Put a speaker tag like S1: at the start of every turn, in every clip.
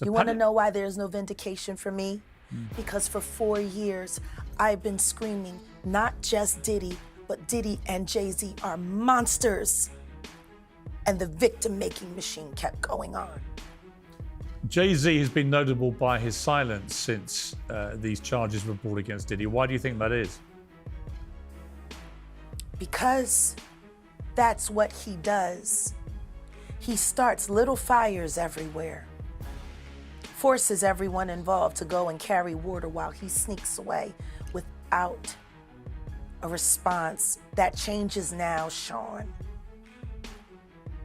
S1: You want to know why there's no vindication for me? Because for 4 years, I've been screaming, not just Diddy, but Diddy and Jay-Z are monsters. And the victim-making machine kept going on.
S2: Jay-Z has been notable by his silence since these charges were brought against Diddy. Why do you think that is?
S1: Because that's what he does. He starts little fires everywhere, forces everyone involved to go and carry water while he sneaks away without a response. That changes now, Sean.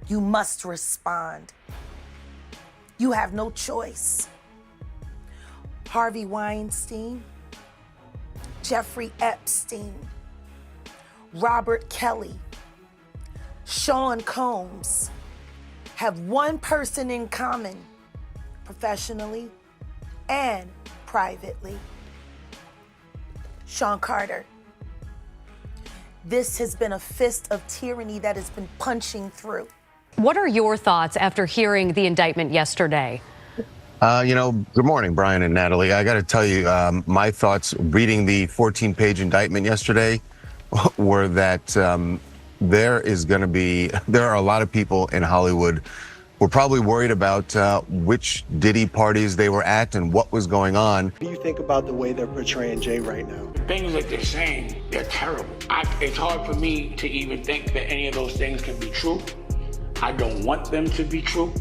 S1: You must respond. You have no choice. Harvey Weinstein, Jeffrey Epstein, Robert Kelly, Sean Combs have one person in common, professionally and privately. Sean Carter. This has been a fist of tyranny that has been punching through.
S3: What are your thoughts after hearing the indictment yesterday?
S4: Good morning, Brian and Natalie. I got to tell you, my thoughts reading the 14-page indictment yesterday were that there are a lot of people in Hollywood who are probably worried about which Diddy parties they were at and what was going on.
S5: What do you think about the way they're portraying Jay right now?
S6: The things that they're saying, they're terrible. It's hard for me to even think that any of those things can be true. I don't want them to be true.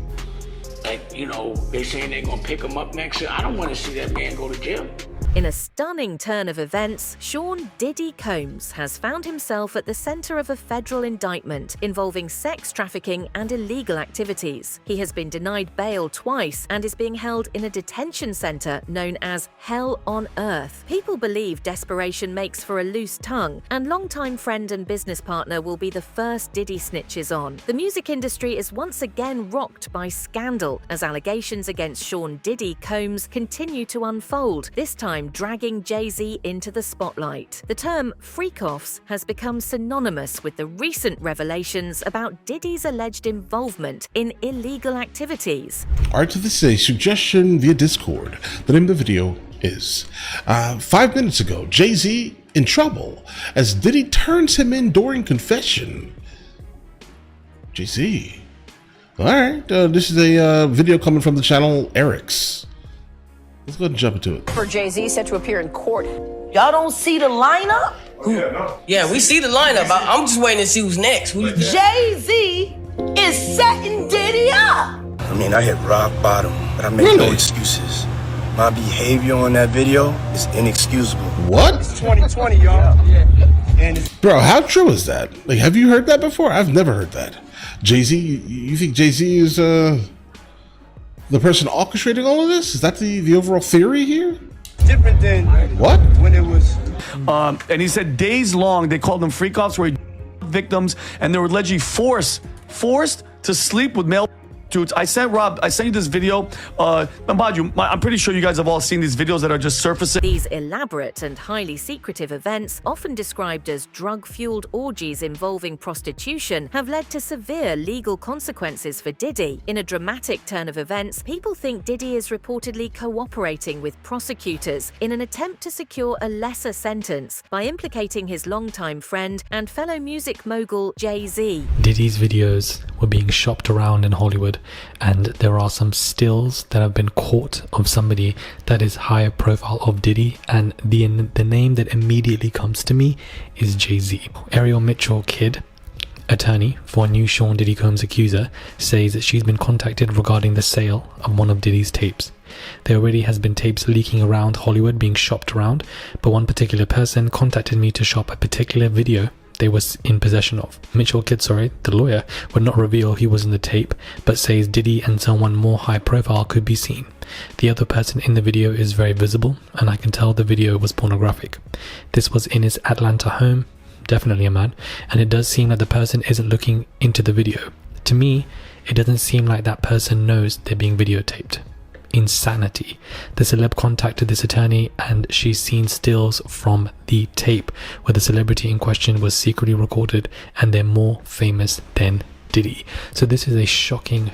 S6: Like, they're saying they're gonna pick him up next year. I don't want to see that man go to jail.
S7: In a stunning turn of events, Sean Diddy Combs has found himself at the center of a federal indictment involving sex trafficking and illegal activities. He has been denied bail twice and is being held in a detention center known as Hell on Earth. People believe desperation makes for a loose tongue, and longtime friend and business partner will be the first Diddy snitches on. The music industry is once again rocked by scandal as allegations against Sean Diddy Combs continue to unfold, this time dragging Jay-Z into the spotlight. The term freak-offs has become synonymous with the recent revelations about Diddy's alleged involvement in illegal activities.
S8: Alright, so this is a suggestion via Discord. The name of the video is 5 minutes ago, Jay-Z in trouble as Diddy turns him in during confession. Jay-Z. Alright, this is a video coming from the channel Eric's. Let's go ahead and jump into it.
S9: For Jay-Z set to appear in court.
S1: Y'all don't see the lineup?
S10: Yeah, we see the lineup. I'm just waiting to see who's next.
S1: Jay-Z is setting Diddy up.
S5: I mean, I hit rock bottom, but I make no excuses. My behavior on that video is inexcusable.
S8: What?
S5: It's 2020, y'all. And
S8: bro, how true is that? Like, have you heard that before? I've never heard that. Jay-Z, you think Jay-Z is the person orchestrating all of this? Is that the overall theory here?
S5: different than
S8: what?
S5: When it was.
S11: And he said days long, they called them freak-offs where victims, and they were allegedly forced to sleep with male dudes. I sent you this video. I'm pretty sure you guys have all seen these videos that are just surfacing.
S7: These elaborate and highly secretive events, often described as drug-fueled orgies involving prostitution, have led to severe legal consequences for Diddy. In a dramatic turn of events, people think Diddy is reportedly cooperating with prosecutors in an attempt to secure a lesser sentence by implicating his longtime friend and fellow music mogul Jay-Z.
S12: Diddy's videos were being shopped around in Hollywood, and there are some stills that have been caught of somebody that is higher profile of Diddy, and the name that immediately comes to me is Jay-Z. Ariel Mitchell Kidd, attorney for new Sean Diddy Combs accuser, says that she's been contacted regarding the sale of one of Diddy's tapes. There already has been tapes leaking around Hollywood being shopped around, but one particular person contacted me to shop a particular video they was in possession of. Mitchell Kidd, the lawyer, would not reveal he was in the tape, but says Diddy and someone more high profile could be seen. The other person in the video is very visible, and I can tell the video was pornographic. This was in his Atlanta home, definitely a man, and it does seem like the person isn't looking into the video. To me, it doesn't seem like that person knows they're being videotaped. Insanity. The celeb contacted this attorney, and she's seen stills from the tape where the celebrity in question was secretly recorded, and they're more famous than Diddy. So this is a shocking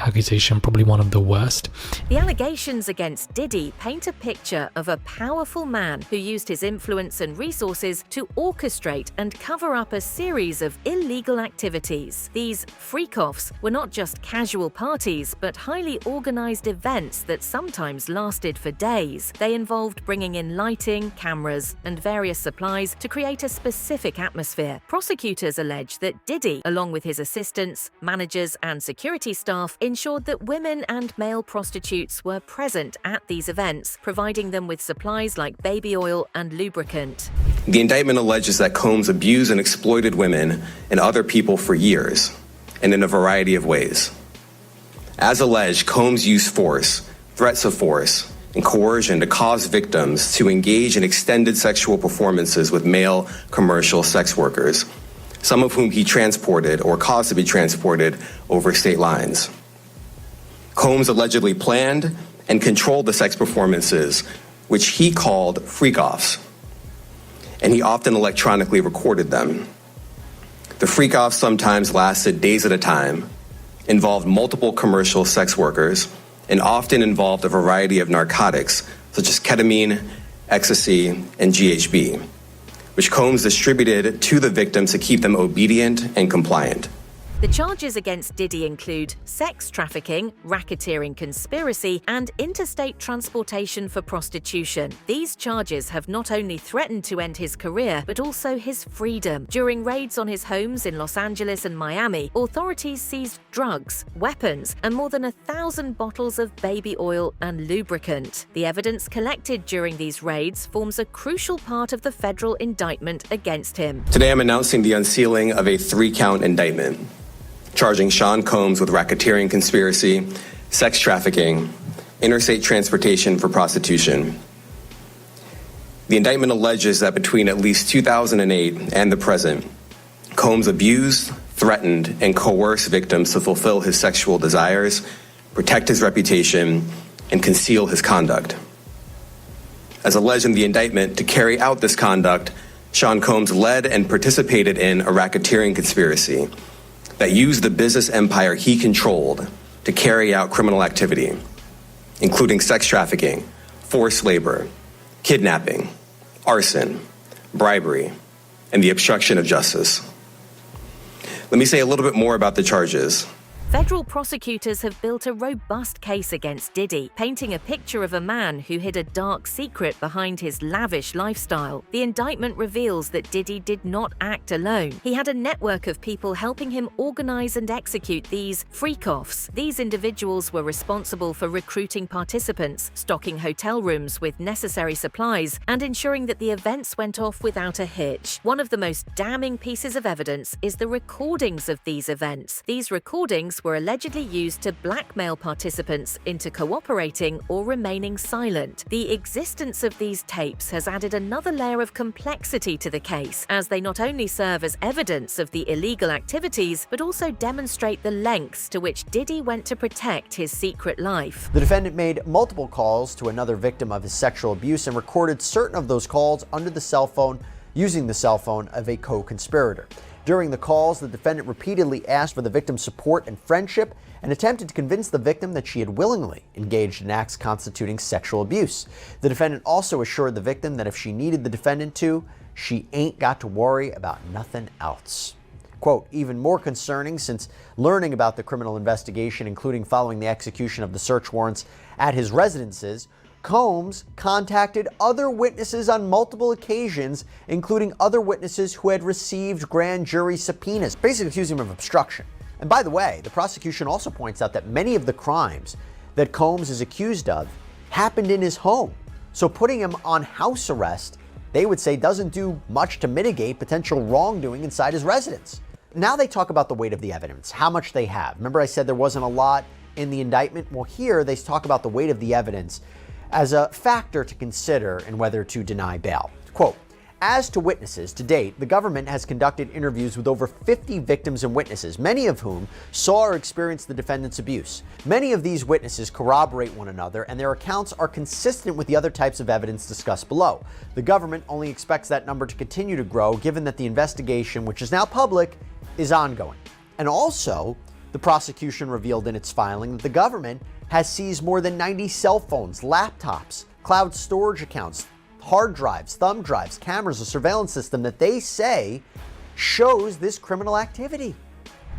S12: accusation, probably one of the worst.
S7: The allegations against Diddy paint a picture of a powerful man who used his influence and resources to orchestrate and cover up a series of illegal activities. These freak-offs were not just casual parties, but highly organized events that sometimes lasted for days. They involved bringing in lighting, cameras, and various supplies to create a specific atmosphere. Prosecutors allege that Diddy, along with his assistants, managers, and security staff, ensured that women and male prostitutes were present at these events, providing them with supplies like baby oil and lubricant.
S13: The indictment alleges that Combs abused and exploited women and other people for years, and in a variety of ways. As alleged, Combs used force, threats of force, and coercion to cause victims to engage in extended sexual performances with male commercial sex workers, some of whom he transported or caused to be transported over state lines. Combs allegedly planned and controlled the sex performances, which he called freak-offs, and he often electronically recorded them. The freak-offs sometimes lasted days at a time, involved multiple commercial sex workers, and often involved a variety of narcotics, such as ketamine, ecstasy, and GHB, which Combs distributed to the victims to keep them obedient and compliant.
S7: The charges against Diddy include sex trafficking, racketeering conspiracy, and interstate transportation for prostitution. These charges have not only threatened to end his career, but also his freedom. During raids on his homes in Los Angeles and Miami, authorities seized drugs, weapons, and more than 1,000 bottles of baby oil and lubricant. The evidence collected during these raids forms a crucial part of the federal indictment against him.
S13: Today I'm announcing the unsealing of a 3-count indictment, charging Sean Combs with racketeering conspiracy, sex trafficking, interstate transportation for prostitution. The indictment alleges that between at least 2008 and the present, Combs abused, threatened, and coerced victims to fulfill his sexual desires, protect his reputation, and conceal his conduct. As alleged in the indictment, to carry out this conduct, Sean Combs led and participated in a racketeering conspiracy that used the business empire he controlled to carry out criminal activity, including sex trafficking, forced labor, kidnapping, arson, bribery, and the obstruction of justice. Let me say a little bit more about the charges.
S7: Federal prosecutors have built a robust case against Diddy, painting a picture of a man who hid a dark secret behind his lavish lifestyle. The indictment reveals that Diddy did not act alone. He had a network of people helping him organize and execute these freak-offs. These individuals were responsible for recruiting participants, stocking hotel rooms with necessary supplies, and ensuring that the events went off without a hitch. One of the most damning pieces of evidence is the recordings of these events. These recordings were allegedly used to blackmail participants into cooperating or remaining silent. The existence of these tapes has added another layer of complexity to the case, as they not only serve as evidence of the illegal activities, but also demonstrate the lengths to which Diddy went to protect his secret life.
S14: The defendant made multiple calls to another victim of his sexual abuse and recorded certain of those calls under the cell phone, using the cell phone of a co-conspirator. During the calls, the defendant repeatedly asked for the victim's support and friendship and attempted to convince the victim that she had willingly engaged in acts constituting sexual abuse. The defendant also assured the victim that if she needed the defendant to, she ain't got to worry about nothing else. Quote, even more concerning, since learning about the criminal investigation, including following the execution of the search warrants at his residences, Combs contacted other witnesses on multiple occasions, including other witnesses who had received grand jury subpoenas, basically accusing him of obstruction. And by the way, the prosecution also points out that many of the crimes that Combs is accused of happened in his home. So putting him on house arrest, they would say, doesn't do much to mitigate potential wrongdoing inside his residence. Now they talk about the weight of the evidence, how much they have. Remember I said there wasn't a lot in the indictment? Well, here they talk about the weight of the evidence as a factor to consider in whether to deny bail. Quote, as to witnesses, to date, the government has conducted interviews with over 50 victims and witnesses, many of whom saw or experienced the defendant's abuse. Many of these witnesses corroborate one another, and their accounts are consistent with the other types of evidence discussed below. The government only expects that number to continue to grow, given that the investigation, which is now public, is ongoing. And also, the prosecution revealed in its filing that the government has seized more than 90 cell phones, laptops, cloud storage accounts, hard drives, thumb drives, cameras, a surveillance system that they say shows this criminal activity.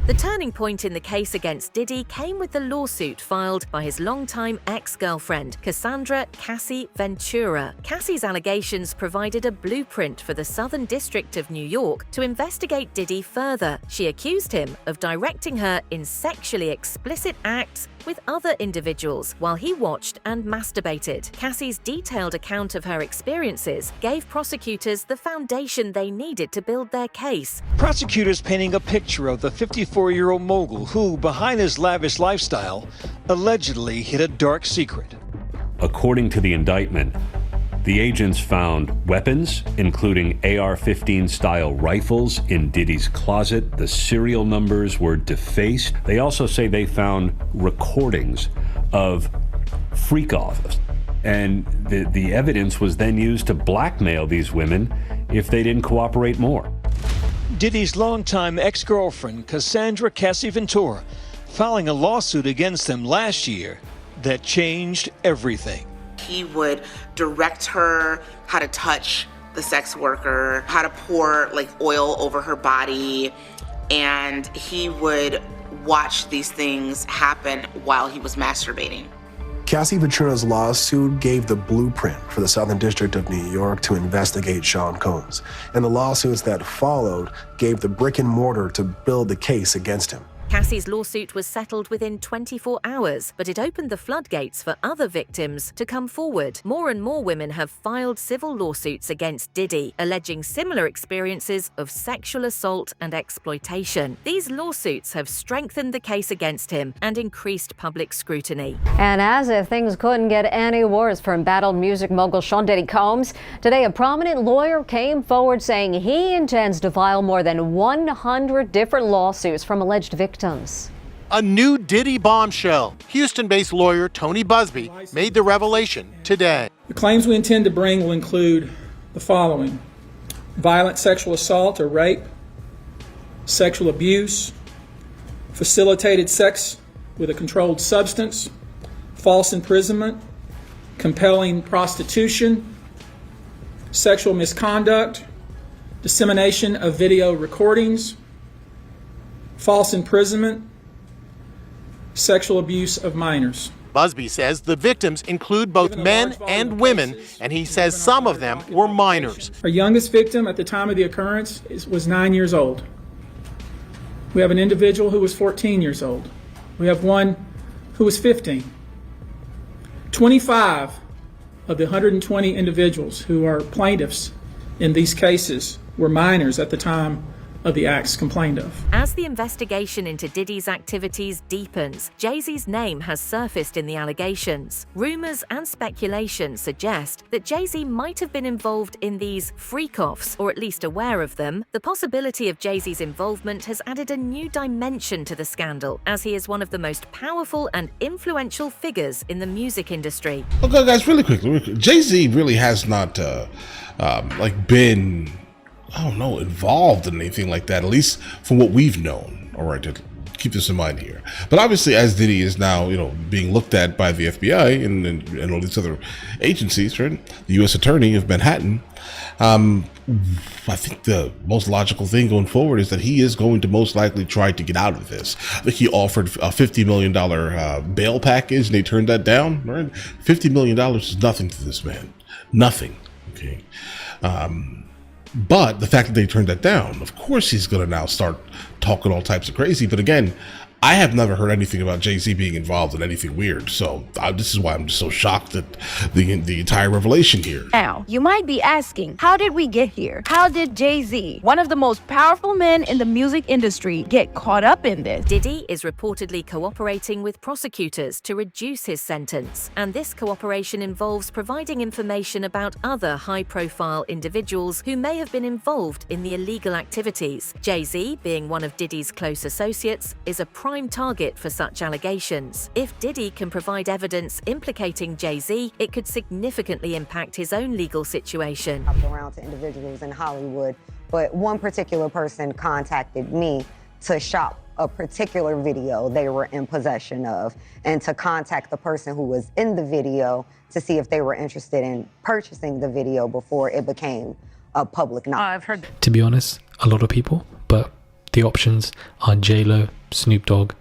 S7: The turning point in the case against Diddy came with the lawsuit filed by his longtime ex-girlfriend, Cassandra "Cassie" Ventura. Cassie's allegations provided a blueprint for the Southern District of New York to investigate Diddy further. She accused him of directing her in sexually explicit acts with other individuals while he watched and masturbated. Cassie's detailed account of her experiences gave prosecutors the foundation they needed to build their case.
S15: Prosecutors painting a picture of the 54-year-old mogul who, behind his lavish lifestyle, allegedly hid a dark secret.
S16: According to the indictment, the agents found weapons, including AR-15 style rifles, in Diddy's closet. The serial numbers were defaced. They also say they found recordings of freak-offs. And the evidence was then used to blackmail these women if they didn't cooperate more.
S15: Diddy's longtime ex-girlfriend, Cassandra "Cassie" Ventura, filing a lawsuit against him last year that changed everything.
S17: He would direct her how to touch the sex worker, how to pour oil over her body, and he would watch these things happen while he was masturbating.
S5: Cassie Ventura's lawsuit gave the blueprint for the Southern District of New York to investigate Sean Combs, and the lawsuits that followed gave the brick and mortar to build the case against him.
S7: Cassie's lawsuit was settled within 24 hours, but it opened the floodgates for other victims to come forward. More and more women have filed civil lawsuits against Diddy, alleging similar experiences of sexual assault and exploitation. These lawsuits have strengthened the case against him and increased public scrutiny.
S3: And as if things couldn't get any worse for embattled music mogul Sean Diddy Combs, today a prominent lawyer came forward saying he intends to file more than 100 different lawsuits from alleged victims.
S18: A new Diddy bombshell. Houston-based lawyer Tony Busby made the revelation today.
S19: The claims we intend to bring will include the following: violent sexual assault or rape, sexual abuse, facilitated sex with a controlled substance, false imprisonment, compelling prostitution, sexual misconduct, dissemination of video recordings, false imprisonment, sexual abuse of minors.
S18: Busby says the victims include both men and women, and he says some of them were minors.
S19: Our youngest victim at the time of the occurrence was 9 years old. We have an individual who was 14 years old. We have one who was 15. 25 of the 120 individuals who are plaintiffs in these cases were minors at the time of the acts complained of.
S7: As the investigation into Diddy's activities deepens, Jay-Z's name has surfaced in the allegations. Rumors and speculation suggest that Jay-Z might have been involved in these freak-offs, or at least aware of them. The possibility of Jay-Z's involvement has added a new dimension to the scandal, as he is one of the most powerful and influential figures in the music industry.
S8: Okay, guys, really quickly. Jay-Z really has not been, I don't know, involved in anything like that, at least from what we've known. All right, keep this in mind here. But obviously, as Diddy is now, being looked at by the FBI and all these other agencies, right? The U.S. Attorney of Manhattan, I think the most logical thing going forward is that he is going to most likely try to get out of this. I think he offered a $50 million bail package, and they turned that down. Right? $50 million is nothing to this man. Nothing. Okay. But the fact that they turned that down, of course he's going to now start talking all types of crazy. But again, I have never heard anything about Jay-Z being involved in anything weird. So this is why I'm just so shocked at the entire revelation here.
S20: Now, you might be asking, how did we get here? How did Jay-Z, one of the most powerful men in the music industry, get caught up in this?
S7: Diddy is reportedly cooperating with prosecutors to reduce his sentence. And this cooperation involves providing information about other high-profile individuals who may have been involved in the illegal activities. Jay-Z, being one of Diddy's close associates, is a prime target for such allegations. If Diddy can provide evidence implicating Jay-Z, it could significantly impact his own legal situation.
S21: Around to individuals in Hollywood, but one particular person contacted me to shop a particular video they were in possession of, and to contact the person who was in the video to see if they were interested in purchasing the video before it became a public knowledge.
S12: I've heard. To be honest, a lot of people, but the options are J-Lo, Snoop Dogg,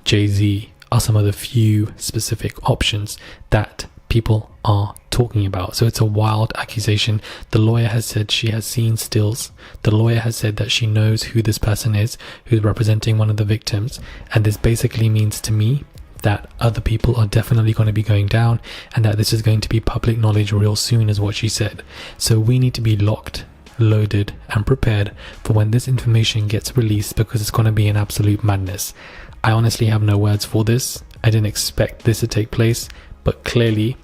S12: Jay-Z are some of the few specific options that people are talking about. So it's a wild accusation. The lawyer has said she has seen stills. The lawyer has said that she knows who this person is, who's representing one of the victims. And this basically means to me that other people are definitely going to be going down, and that this is going to be public knowledge real soon, is what she said. So we need to be locked, loaded and prepared for when this information gets released, because it's going to be an absolute madness. I honestly have no words for this. I didn't expect this to take place, but clearly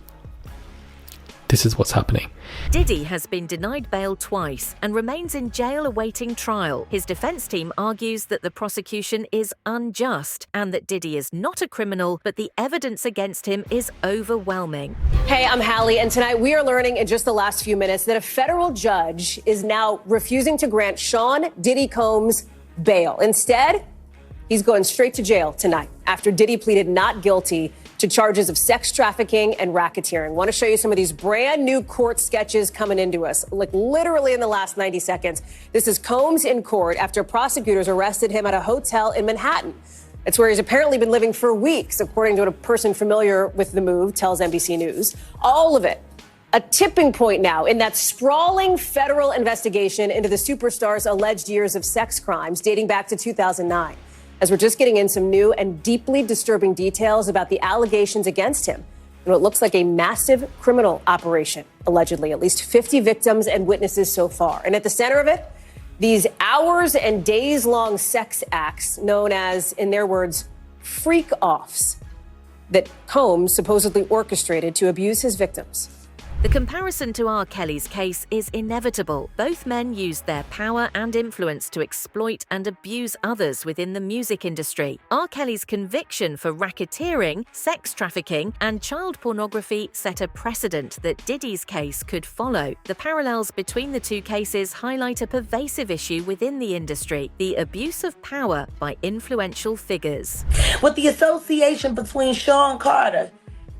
S12: this is what's happening.
S7: Diddy has been denied bail twice and remains in jail awaiting trial. His defense team argues that the prosecution is unjust and that Diddy is not a criminal, but the evidence against him is overwhelming.
S22: Hey, I'm Hallie, and tonight we are learning in just the last few minutes that a federal judge is now refusing to grant Sean Diddy Combs bail. Instead, he's going straight to jail tonight after Diddy pleaded not guilty to charges of sex trafficking and racketeering. Want to show you some of these brand new court sketches coming into us, like literally in the last 90 seconds. This is Combs in court after prosecutors arrested him at a hotel in Manhattan. It's where he's apparently been living for weeks, according to what a person familiar with the move tells NBC News. All of it a tipping point now in that sprawling federal investigation into the superstar's alleged years of sex crimes dating back to 2009. As we're just getting in some new and deeply disturbing details about the allegations against him and what looks like a massive criminal operation, allegedly. At least 50 victims and witnesses so far. And at the center of it, these hours and days-long sex acts known as, in their words, freak-offs that Combs supposedly orchestrated to abuse his victims.
S7: The comparison to R. Kelly's case is inevitable. Both men used their power and influence to exploit and abuse others within the music industry. R. Kelly's conviction for racketeering, sex trafficking, and child pornography set a precedent that Diddy's case could follow. The parallels between the two cases highlight a pervasive issue within the industry: the abuse of power by influential figures.
S23: With the association between Sean Carter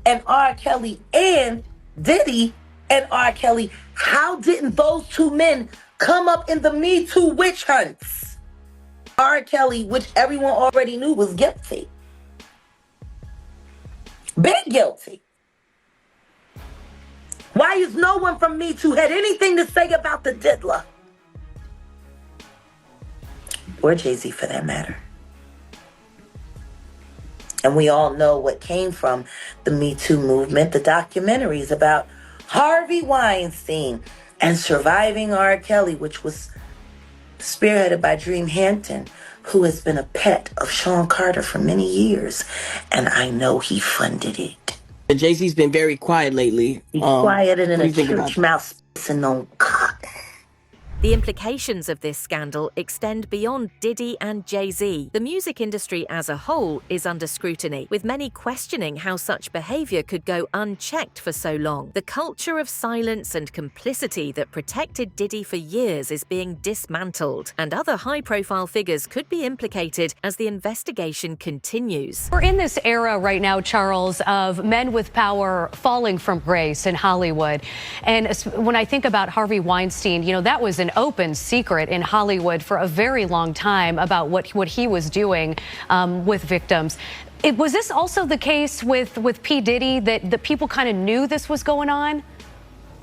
S23: and R. Kelly and Diddy and R. Kelly, how didn't those two men come up in the Me Too witch hunts? R. Kelly, which everyone already knew was guilty. Big guilty. Why is no one from Me Too had anything to say about the diddler? Or Jay-Z for that matter. And we all know what came from the Me Too movement, the documentaries about Harvey Weinstein and surviving R. Kelly, which was spearheaded by Dream Hampton, who has been a pet of Sean Carter for many years. And I know he funded it.
S10: Jay-Z's been very quiet lately.
S23: He's quiet and in a
S10: church
S23: church mouse pissing on cotton.
S7: The implications of this scandal extend beyond Diddy and Jay-Z. The music industry as a whole is under scrutiny, with many questioning how such behavior could go unchecked for so long. The culture of silence and complicity that protected Diddy for years is being dismantled, and other high-profile figures could be implicated as the investigation continues.
S3: We're in this era right now, Charles, of men with power falling from grace in Hollywood. And when I think about Harvey Weinstein, you know, that was an open secret in Hollywood for a very long time about what he was doing with victims. Was this also the case with P. Diddy, that the people kind of knew this was going on?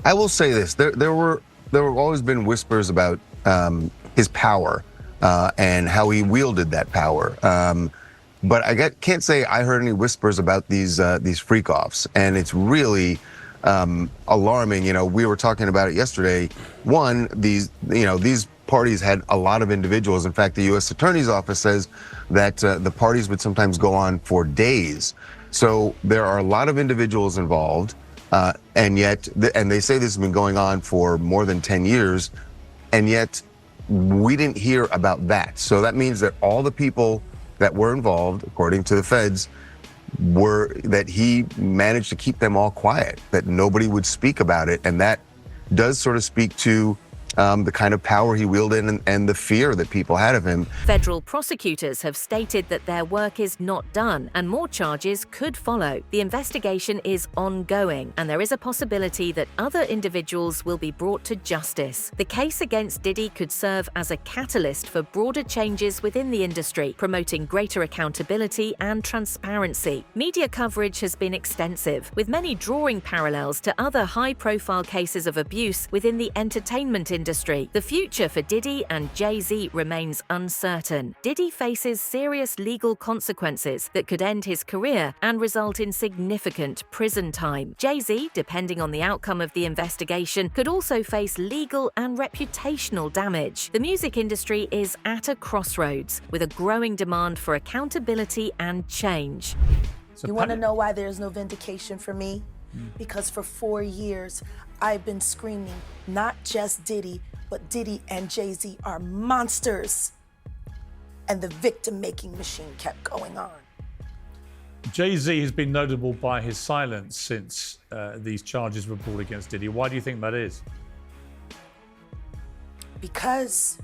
S4: I will say this: there were always been whispers about his power and how he wielded that power. But I can't say I heard any whispers about these freak-offs, and it's really alarming. You know, we were talking about it yesterday. One, these parties had a lot of individuals. In fact, the U.S. Attorney's Office says that the parties would sometimes go on for days. So there are a lot of individuals involved, and yet, and they say this has been going on for more than 10 years, and yet we didn't hear about that. So that means that all the people that were involved, according to the feds, that he managed to keep them all quiet, that nobody would speak about it. And that does sort of speak to the kind of power he wielded and the fear that people had of him.
S7: Federal prosecutors have stated that their work is not done and more charges could follow. The investigation is ongoing and there is a possibility that other individuals will be brought to justice. The case against Diddy could serve as a catalyst for broader changes within the industry, promoting greater accountability and transparency. Media coverage has been extensive, with many drawing parallels to other high-profile cases of abuse within the entertainment industry. The future for Diddy and Jay-Z remains uncertain. Diddy faces serious legal consequences that could end his career and result in significant prison time. Jay-Z, depending on the outcome of the investigation, could also face legal and reputational damage. The music industry is at a crossroads, with a growing demand for accountability and change.
S1: You want to know why there's no vindication for me? Because for 4 years, I've been screaming, not just Diddy, but Diddy and Jay-Z are monsters. And the victim-making machine kept going on.
S2: Jay-Z has been notable by his silence since these charges were brought against Diddy. Why do you think that is?
S1: Because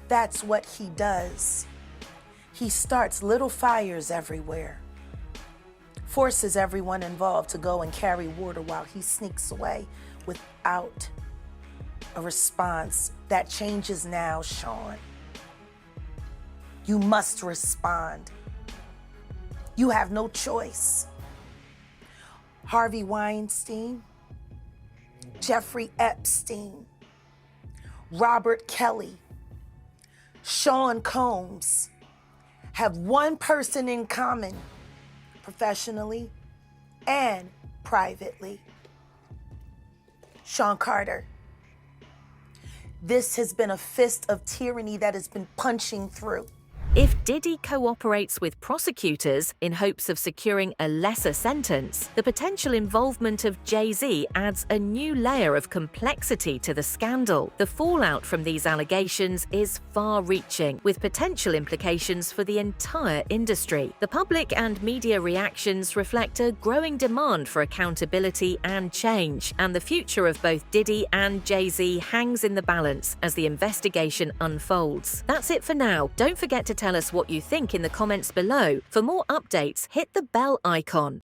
S1: that's what he does. He starts little fires everywhere. Forces everyone involved to go and carry water while he sneaks away without a response. That changes now, Sean. You must respond. You have no choice. Harvey Weinstein, Jeffrey Epstein, Robert Kelly, Sean Combs have one person in common, professionally and privately. Sean Carter. This has been a fist of tyranny that has been punching through.
S7: If Diddy cooperates with prosecutors in hopes of securing a lesser sentence, the potential involvement of Jay-Z adds a new layer of complexity to the scandal. The fallout from these allegations is far-reaching, with potential implications for the entire industry. The public and media reactions reflect a growing demand for accountability and change, and the future of both Diddy and Jay-Z hangs in the balance as the investigation unfolds. That's it for now. Don't forget to tell us what you think in the comments below. For more updates, hit the bell icon.